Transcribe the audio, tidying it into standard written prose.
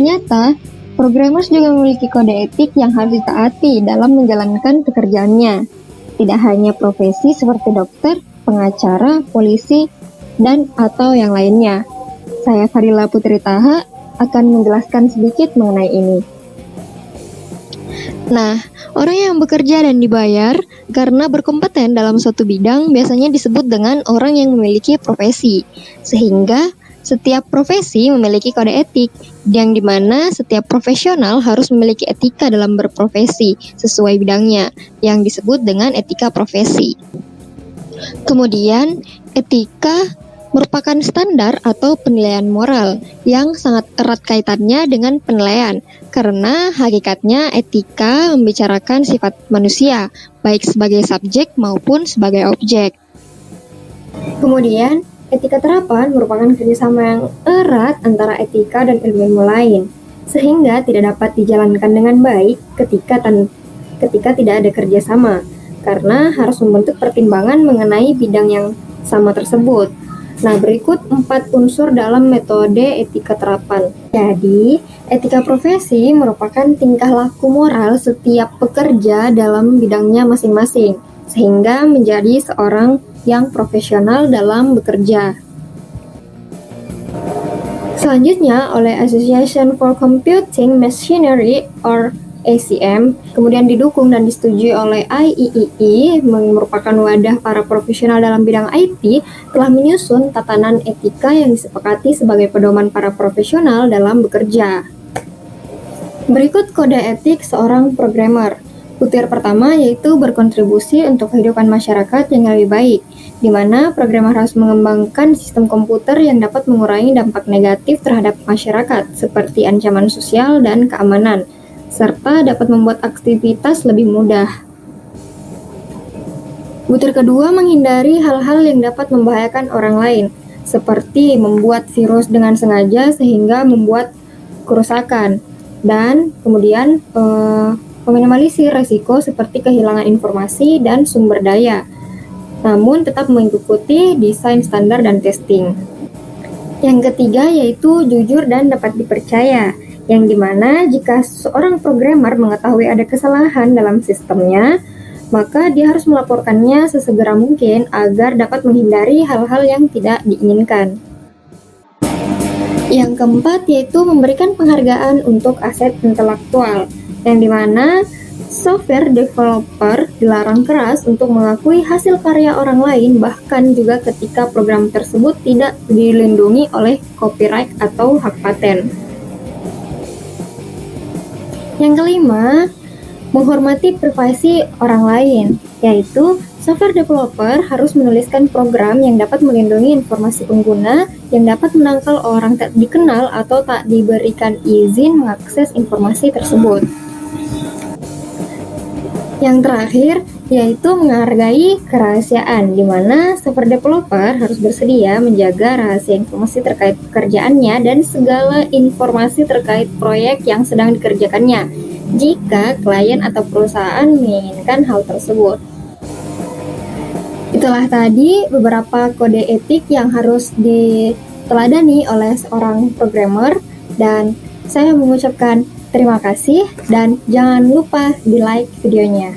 Ternyata, programmers juga memiliki kode etik yang harus ditaati dalam menjalankan pekerjaannya. Tidak hanya profesi seperti dokter, pengacara, polisi, dan atau yang lainnya. Saya Farila Putri Taha akan menjelaskan sedikit mengenai ini. Nah, orang yang bekerja dan dibayar karena berkompeten dalam suatu bidang biasanya disebut dengan orang yang memiliki profesi. Sehingga setiap profesi memiliki kode etik, yang dimana setiap profesional harus memiliki etika dalam berprofesi sesuai bidangnya, yang disebut dengan etika profesi. Kemudian, etika merupakan standar atau penilaian moral yang sangat erat kaitannya dengan penilaian, karena hakikatnya etika membicarakan sifat manusia, baik sebagai subjek maupun sebagai objek. Kemudian, etika terapan merupakan kerjasama yang erat antara etika dan ilmu lain, sehingga tidak dapat dijalankan dengan baik ketika tidak ada kerjasama, karena harus membentuk pertimbangan mengenai bidang yang sama tersebut. Nah, berikut 4 unsur dalam metode etika terapan. Jadi, etika profesi merupakan tingkah laku moral setiap pekerja dalam bidangnya masing-masing, sehingga menjadi seorang yang profesional dalam bekerja. Selanjutnya, oleh Association for Computing Machinery or ACM, kemudian didukung dan disetujui oleh IEEE, merupakan wadah para profesional dalam bidang IT, telah menyusun tatanan etika yang disepakati sebagai pedoman para profesional dalam bekerja. Berikut kode etik seorang programmer. Butir pertama yaitu berkontribusi untuk kehidupan masyarakat yang lebih baik, di mana programmer harus mengembangkan sistem komputer yang dapat mengurangi dampak negatif terhadap masyarakat, seperti ancaman sosial dan keamanan, serta dapat membuat aktivitas lebih mudah. Butir kedua menghindari hal-hal yang dapat membahayakan orang lain, seperti membuat virus dengan sengaja sehingga membuat kerusakan, dan kemudian meminimalisir resiko seperti kehilangan informasi dan sumber daya, namun tetap mengikuti desain standar dan testing. Yang ketiga yaitu jujur dan dapat dipercaya, yang dimana jika seorang programmer mengetahui ada kesalahan dalam sistemnya, maka dia harus melaporkannya sesegera mungkin agar dapat menghindari hal-hal yang tidak diinginkan. Yang keempat yaitu memberikan penghargaan untuk aset intelektual, yang dimana software developer dilarang keras untuk mengakui hasil karya orang lain, bahkan juga ketika program tersebut tidak dilindungi oleh copyright atau hak paten. Yang kelima, menghormati privasi orang lain, yaitu software developer harus menuliskan program yang dapat melindungi informasi pengguna yang dapat menangkal orang tak dikenal atau tak diberikan izin mengakses informasi tersebut. Yang terakhir, yaitu menghargai kerahasiaan, di mana software developer harus bersedia menjaga rahasia informasi terkait pekerjaannya dan segala informasi terkait proyek yang sedang dikerjakannya, jika klien atau perusahaan menginginkan hal tersebut. Itulah tadi beberapa kode etik yang harus diteladani oleh seorang programmer, dan saya mengucapkan terima kasih dan jangan lupa di like videonya.